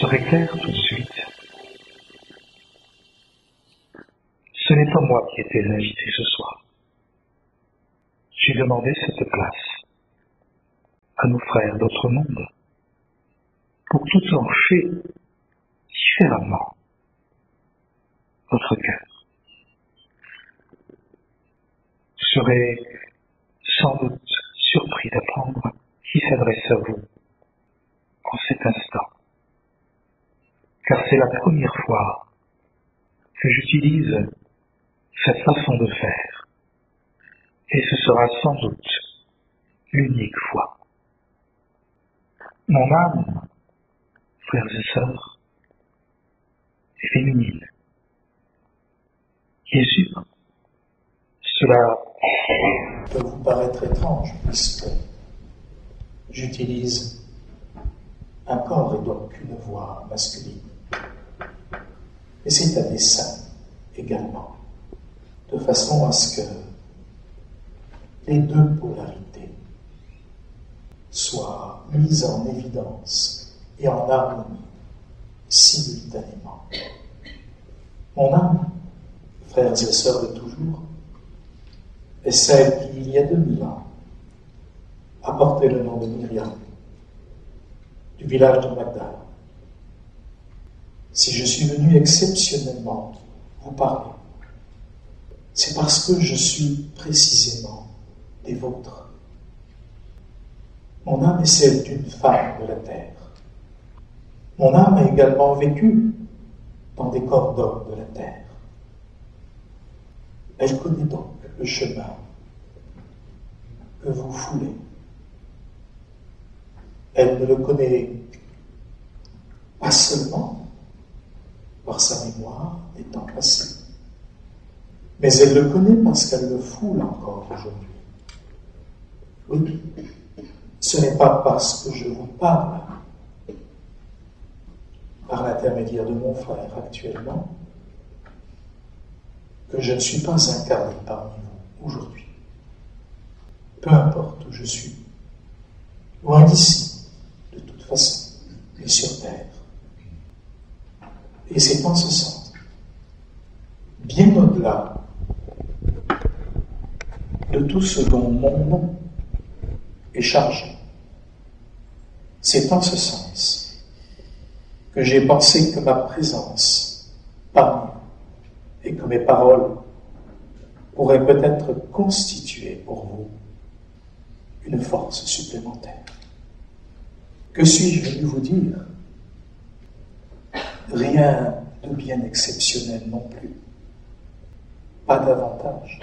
serait clair tout de suite. Ce n'est pas moi qui étais invité ce soir. J'ai demandé cette place à nos frères d'autre monde, pour tout trancher différemment votre cœur. Vous serez sans doute surpris d'apprendre qui s'adresse à vous en cet instant, car c'est la première fois que j'utilise cette façon de faire, et ce sera sans doute l'unique fois. Mon âme, frères et sœurs, est féminine. Bien sûr, cela peut vous paraître étrange, puisque j'utilise un corps et donc une voix masculine. Et c'est à dessein également, de façon à ce que les deux polarités soient mises en évidence et en harmonie simultanément. Mon âme, frères et sœurs de toujours, est celle qui, il y a 2000 ans, a porté le nom de Myriam, du village de Magdala. Si je suis venu exceptionnellement vous parler, c'est parce que je suis précisément des vôtres. Mon âme est celle d'une femme de la terre. Mon âme a également vécu dans des corps d'hommes de la terre. Elle connaît donc le chemin que vous foulez. Elle ne le connaît pas seulement par sa mémoire des temps passés, mais elle le connaît parce qu'elle le foule encore aujourd'hui. Oui, ce n'est pas parce que je vous parle par l'intermédiaire de mon frère actuellement que je ne suis pas incarné parmi vous aujourd'hui. Peu importe où je suis, loin d'ici, de toute façon, mais sur terre. Et c'est en ce sens, bien au-delà de tout ce dont mon nom est chargé, c'est en ce sens que j'ai pensé que ma présence parmi vous et que mes paroles pourraient peut-être constituer pour vous une force supplémentaire. Que suis-je venu vous dire? Rien de bien exceptionnel non plus. Pas davantage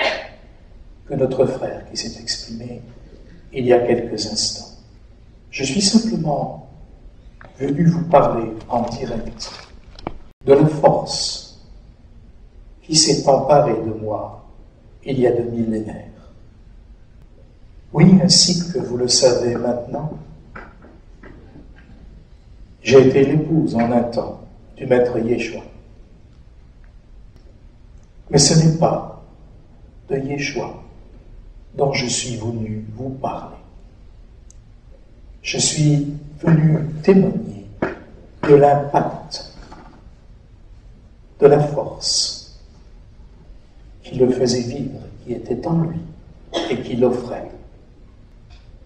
que notre frère qui s'est exprimé il y a quelques instants. Je suis simplement venu vous parler en direct de la force qui s'est emparée de moi il y a 2 millénaires. Oui, ainsi que vous le savez maintenant, j'ai été l'épouse en un temps du maître Yeshua. Mais ce n'est pas de Yeshua dont je suis venu vous parler. Je suis venu témoigner de l'impact, de la force qui le faisait vivre, qui était en lui et qui l'offrait.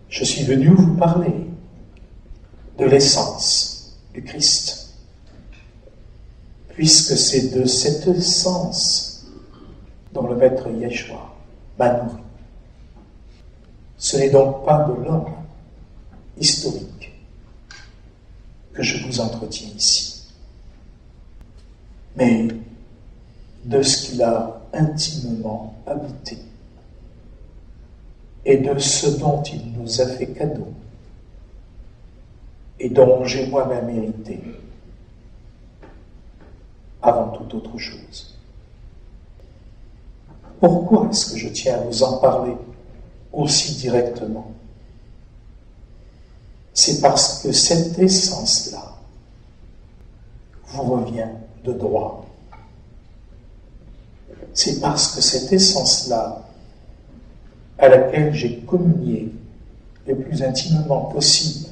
Je suis venu vous parler de l'essence du Christ, puisque c'est de cette essence dont le maître Yeshua m'a nourri. Ce n'est donc pas de l'homme historique que je vous entretiens ici, mais de ce qu'il a intimement habité et de ce dont il nous a fait cadeau et dont j'ai moi-même hérité avant toute autre chose. Pourquoi est-ce que je tiens à vous en parler aussi directement? C'est parce que cette essence-là vous revient de droit. C'est parce que cette essence-là, à laquelle j'ai communié le plus intimement possible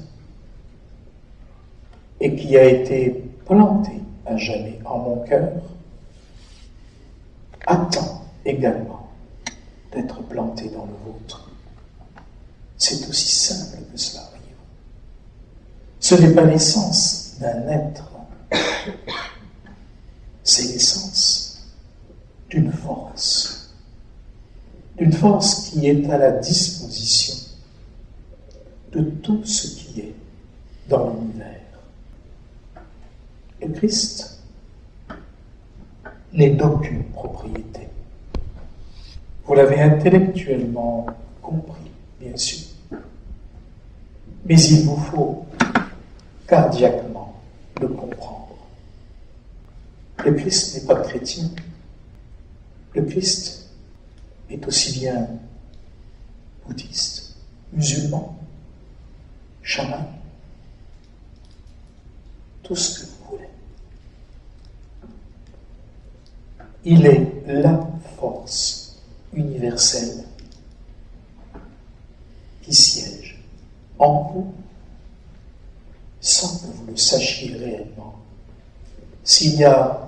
et qui a été planté à jamais en mon cœur, attend également d'être planté dans le vôtre. C'est aussi simple que cela, voyez-vous. Ce n'est pas l'essence d'un être, c'est l'essence d'une force qui est à la disposition de tout ce qui est dans l'univers. Le Christ n'est d'aucune propriété. Vous l'avez intellectuellement compris, bien sûr. Mais il vous faut cardiaquement le comprendre. Le Christ n'est pas chrétien. Le Christ est aussi bien bouddhiste, musulman, chaman, tout ce que vous voulez. Il est la force universelle qui siège en vous sans que vous le sachiez réellement. S'il y a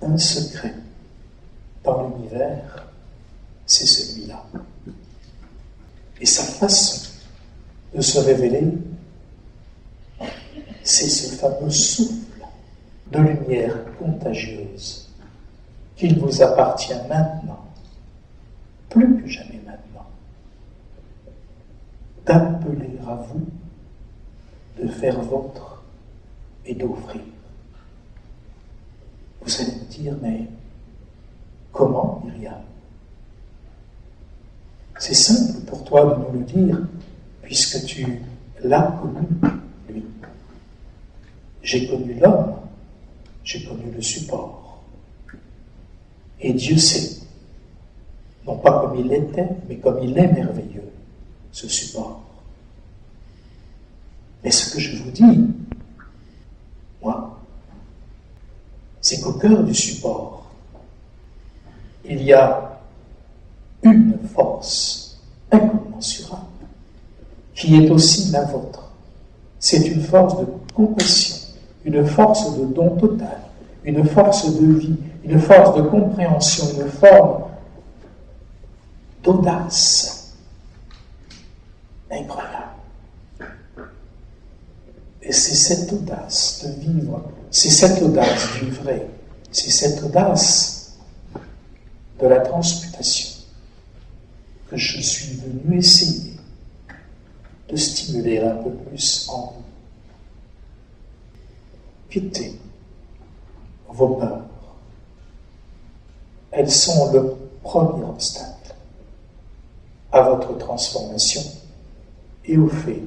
un secret dans l'univers, c'est celui-là. Et sa façon de se révéler, c'est ce fameux souffle de lumière contagieuse qu'il vous appartient maintenant, plus que jamais maintenant, d'appeler à vous, de faire vôtre et d'offrir. Vous allez me dire, mais comment, Myriam? C'est simple pour toi de nous le dire, puisque tu l'as connu, lui. J'ai connu l'homme, j'ai connu le support. Et Dieu sait, non pas comme il était, mais comme il est merveilleux, ce support. Mais ce que je vous dis, moi, c'est qu'au cœur du support, il y a une force incommensurable qui est aussi la vôtre. C'est une force de compassion, une force de don total, une force de vie, une force de compréhension, une forme d'audace incroyable. Et c'est cette audace de vivre, c'est cette audace du vrai, c'est cette audace de la transmutation que je suis venu essayer de stimuler un peu plus en vous. Quittez vos peurs. Elles sont le premier obstacle à votre transformation et au fait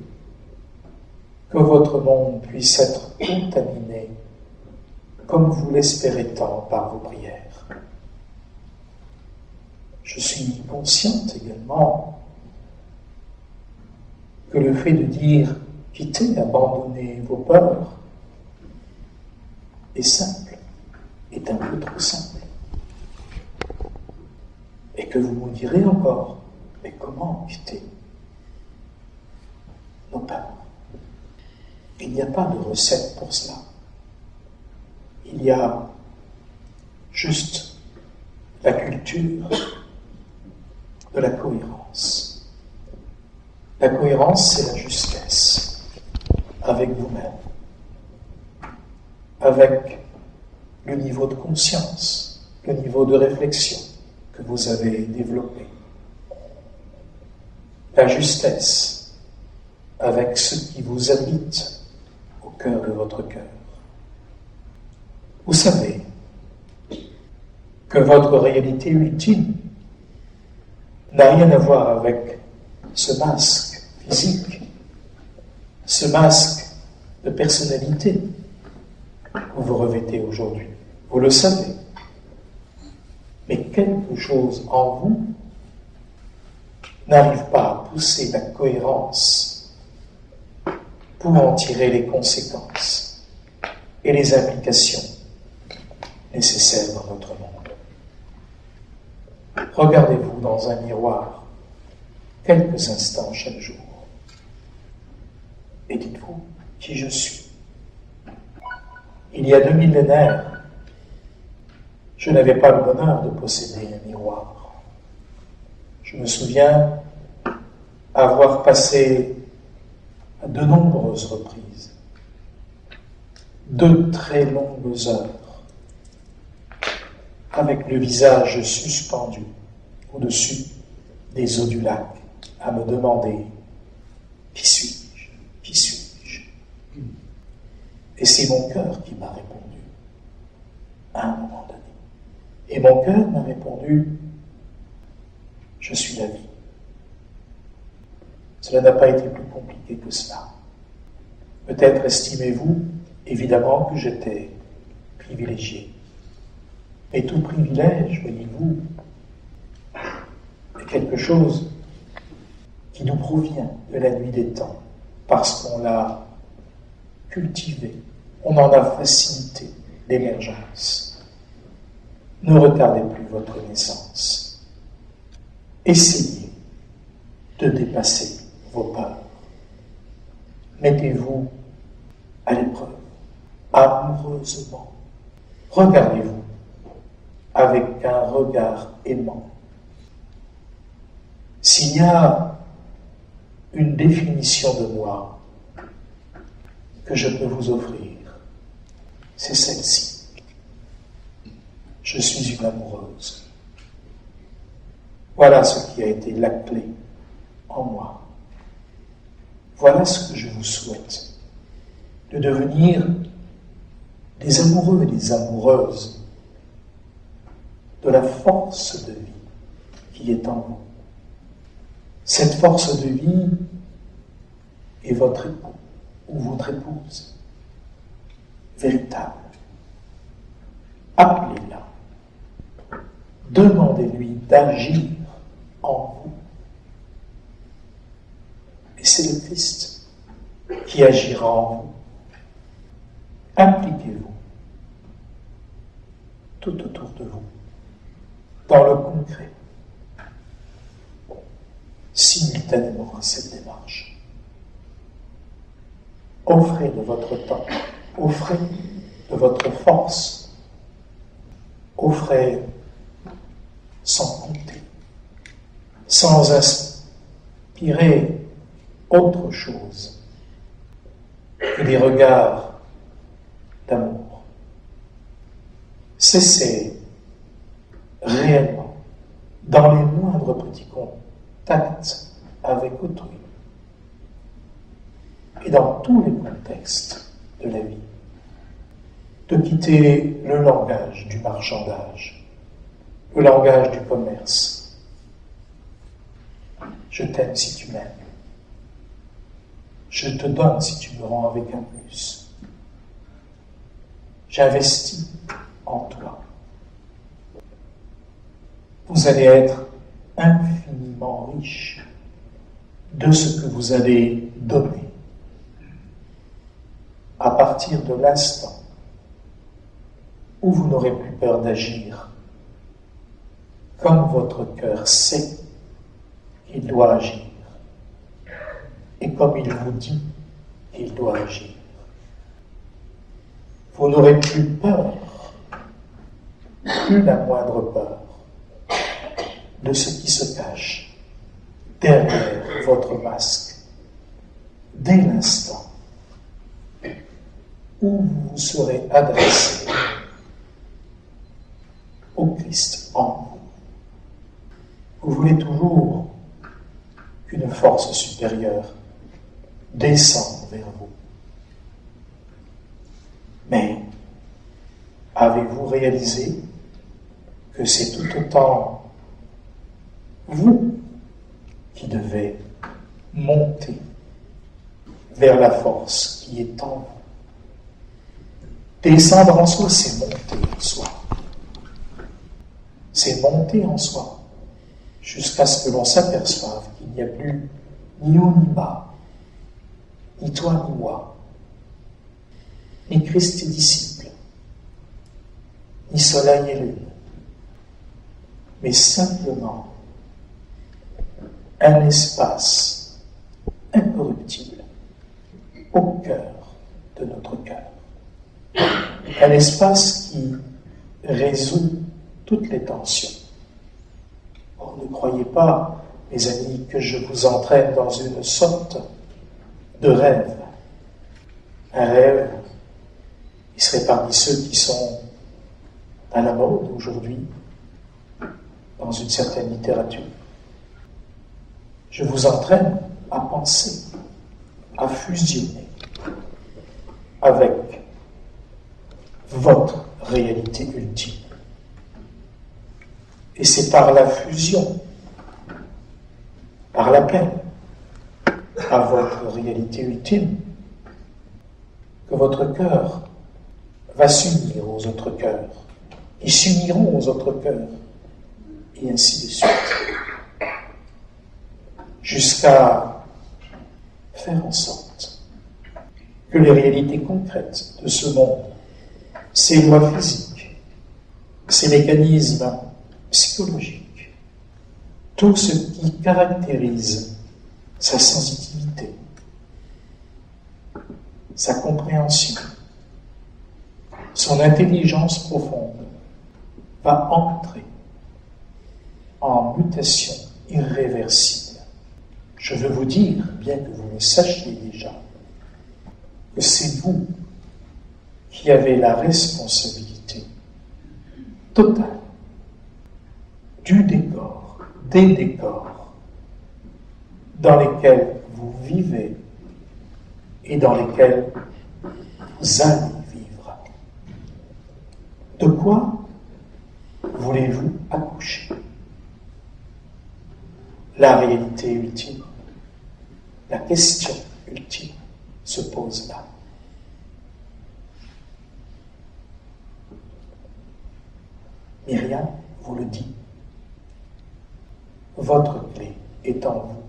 que votre monde puisse être contaminé, comme vous l'espérez tant par vos prières. Je suis consciente également que le fait de dire « quittez, abandonnez vos peurs » est simple, est un peu trop simple. Et que vous me direz encore « mais comment quitter nos peurs ?» Il n'y a pas de recette pour cela. Il y a juste la culture de la cohérence. La cohérence, c'est la justesse avec vous-même, avec le niveau de conscience, le niveau de réflexion que vous avez développé. La justesse avec ce qui vous habite au cœur de votre cœur. Vous savez que votre réalité ultime n'a rien à voir avec ce masque physique, ce masque de personnalité que vous revêtez aujourd'hui. Vous le savez. Mais quelque chose en vous n'arrive pas à pousser la cohérence pour en tirer les conséquences et les implications nécessaires dans votre monde. Regardez-vous dans un miroir quelques instants chaque jour et dites-vous qui je suis. Il y a 2 millénaires, je n'avais pas le bonheur de posséder un miroir. Je me souviens avoir passé à de nombreuses reprises 2 très longues heures avec le visage suspendu au-dessus des eaux du lac à me demander « Qui suis-je ? Qui suis-je » Et c'est mon cœur qui m'a répondu à un moment donné. Et mon cœur m'a répondu « Je suis la vie ». Cela n'a pas été plus compliqué que cela. Peut-être estimez-vous, évidemment, que j'étais privilégié. Et tout privilège, voyez-vous, est quelque chose qui nous provient de la nuit des temps, parce qu'on l'a cultivé, on en a facilité l'émergence. Ne retardez plus votre naissance. Essayez de dépasser vos peurs. Mettez-vous à l'épreuve, amoureusement. Regardez-vous avec un regard aimant. S'il y a une définition de moi que je peux vous offrir, c'est celle-ci. Je suis une amoureuse. Voilà ce qui a été la clé en moi. Voilà ce que je vous souhaite, de devenir des amoureux et des amoureuses de la force de vie qui est en vous. Cette force de vie est votre époux ou votre épouse, véritable. Appelez-la. Demandez-lui d'agir en vous. Et c'est le Christ qui agira en vous. Impliquez-vous tout autour de vous, dans le concret, simultanément à cette démarche. Offrez de votre temps, offrez de votre force, offrez sans compter, sans inspirer autre chose que des regards d'amour. Cessez réellement, dans les moindres petits contacts avec autrui, et dans tous les contextes de la vie, de quitter le langage du marchandage, le langage du commerce. Je t'aime si tu m'aimes. Je te donne si tu me rends avec un plus. J'investis en toi. Vous allez être infiniment riche de ce que vous allez donner à partir de l'instant où vous n'aurez plus peur d'agir comme votre cœur sait qu'il doit agir et comme il vous dit qu'il doit agir. Vous n'aurez plus peur, plus la moindre peur, de ce qui se cache derrière votre masque, dès l'instant où vous vous serez adressé au Christ en vous. Vous voulez toujours qu'une force supérieure descende vers vous. Mais avez-vous réalisé que c'est tout autant vous qui devez monter vers la force qui est en vous? Descendre en soi, c'est monter en soi. C'est monter en soi jusqu'à ce que l'on s'aperçoive qu'il n'y a plus ni haut ni bas, ni toi ni moi, ni Christ et disciples, ni soleil et lune, mais simplement un espace incorruptible au cœur de notre cœur. un espace qui résout toutes les tensions. Oh, ne croyez pas, mes amis, que je vous entraîne dans une sorte de rêve. Un rêve qui serait parmi ceux qui sont à la mode aujourd'hui, dans une certaine littérature. Je vous entraîne à penser, à fusionner avec votre réalité ultime. Et c'est par la fusion, par l'appel à votre réalité ultime, que votre cœur va s'unir aux autres cœurs, qui s'uniront aux autres cœurs, et ainsi de suite, jusqu'à faire en sorte que les réalités concrètes de ce monde, ces lois physiques, ces mécanismes psychologiques, tout ce qui caractérise sa sensitivité, sa compréhension, son intelligence profonde, va entrer en mutation irréversible. Je veux vous dire, bien que vous le sachiez déjà, que c'est vous qui avez la responsabilité totale du décor, des décors dans lesquels vous vivez et dans lesquels vous allez vivre. De quoi voulez-vous accoucher? La réalité ultime, la question ultime se pose là. Myriam vous le dit, votre clé est en vous.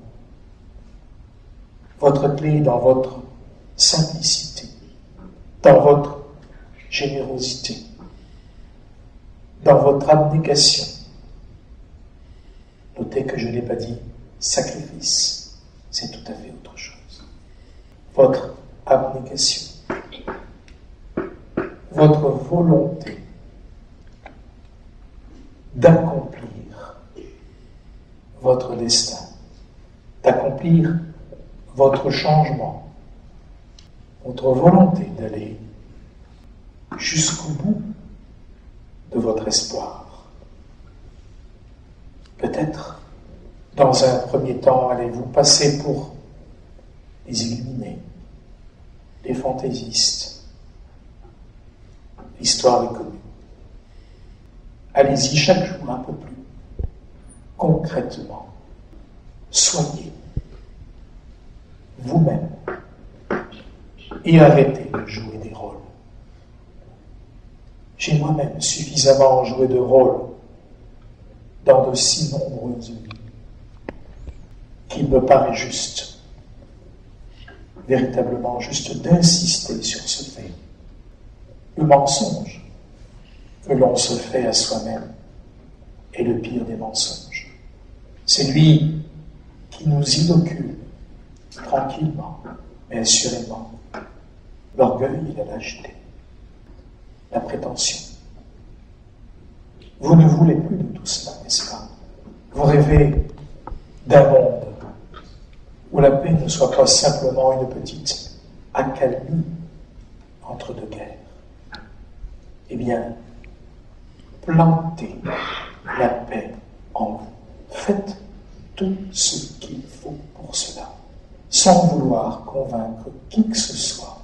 Votre clé est dans votre simplicité, dans votre générosité, dans votre abnégation. Notez que je n'ai pas dit sacrifice, c'est tout à fait autre chose. Votre abnégation, votre volonté d'accomplir votre destin, d'accomplir votre changement, votre volonté d'aller jusqu'au bout de votre espoir. Peut-être, dans un premier temps, allez-vous passer pour les illuminés, les fantaisistes. L'histoire est connue. Allez-y chaque jour un peu plus concrètement. Soyez vous-même et arrêtez de jouer des rôles. J'ai moi-même suffisamment joué de rôles dans de si nombreuses vies qu'il me paraît juste, véritablement juste, d'insister sur ce fait. Le mensonge que l'on se fait à soi-même est le pire des mensonges. C'est lui qui nous inocule tranquillement, mais assurément, l'orgueil et la lâcheté, la prétention. Vous ne voulez plus de tout cela, n'est-ce pas? Vous rêvez d'un monde où la paix ne soit pas simplement une petite accalmie entre deux guerres. Eh bien, plantez la paix en vous. Faites tout ce qu'il faut pour cela, sans vouloir convaincre qui que ce soit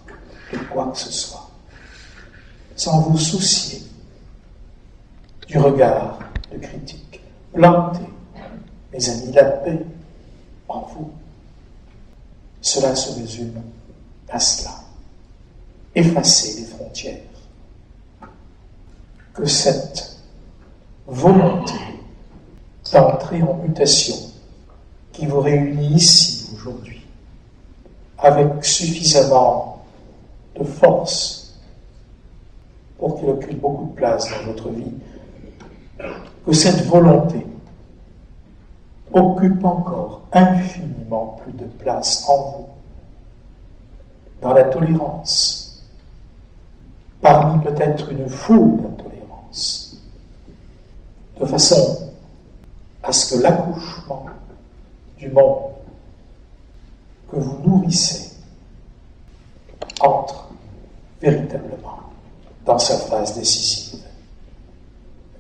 de quoi que ce soit, sans vous soucier du regard de critique. Plantez, mes amis, la paix en vous. Cela se résume à cela. Effacez les frontières. Que cette volonté d'entrer en mutation qui vous réunit ici aujourd'hui, avec suffisamment de force pour qu'il occupe beaucoup de place dans votre vie, que cette volonté occupe encore infiniment plus de place en vous, dans la tolérance, parmi peut-être une foule d'intolérances, de façon à ce que l'accouchement du monde que vous nourrissez entre véritablement dans sa phase décisive.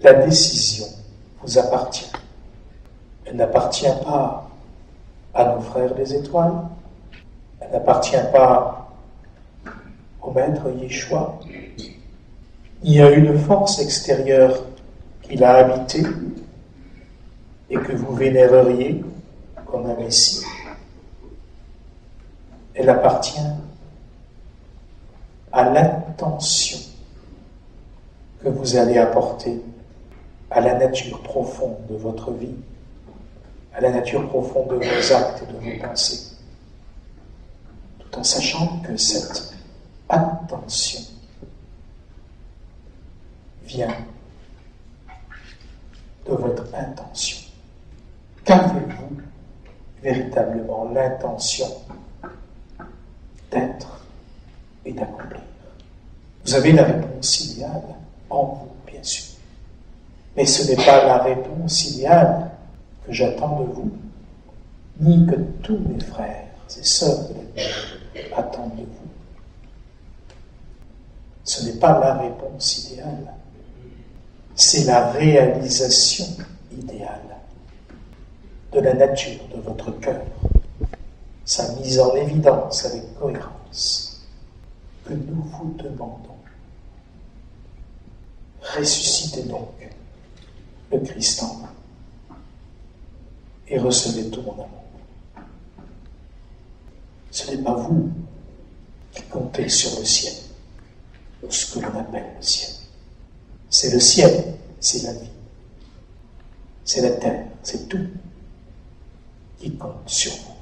La décision vous appartient. Elle n'appartient pas à nos frères des étoiles, elle n'appartient pas au maître Yeshua. Il y a une force extérieure qui l'a habité et que vous vénéreriez comme un Messie. Elle appartient à l'intention que vous allez apporter à la nature profonde de votre vie, à la nature profonde de vos actes et de vos pensées, tout en sachant que cette attention vient de votre intention. Qu'avez-vous véritablement l'intention d'être et d'accomplir? Vous avez la réponse idéale en vous, bien sûr. Mais ce n'est pas la réponse idéale que j'attends de vous, ni que tous mes frères et sœurs de la vie attendent de vous. Ce n'est pas la réponse idéale, c'est la réalisation idéale de la nature de votre cœur, sa mise en évidence avec cohérence, que nous vous demandons. Ressuscitez donc le Christ en vous et recevez tout mon amour. Ce n'est pas vous qui comptez sur le ciel, ou ce que l'on appelle le ciel. C'est le ciel, c'est la vie, c'est la terre, c'est tout qui compte sur vous.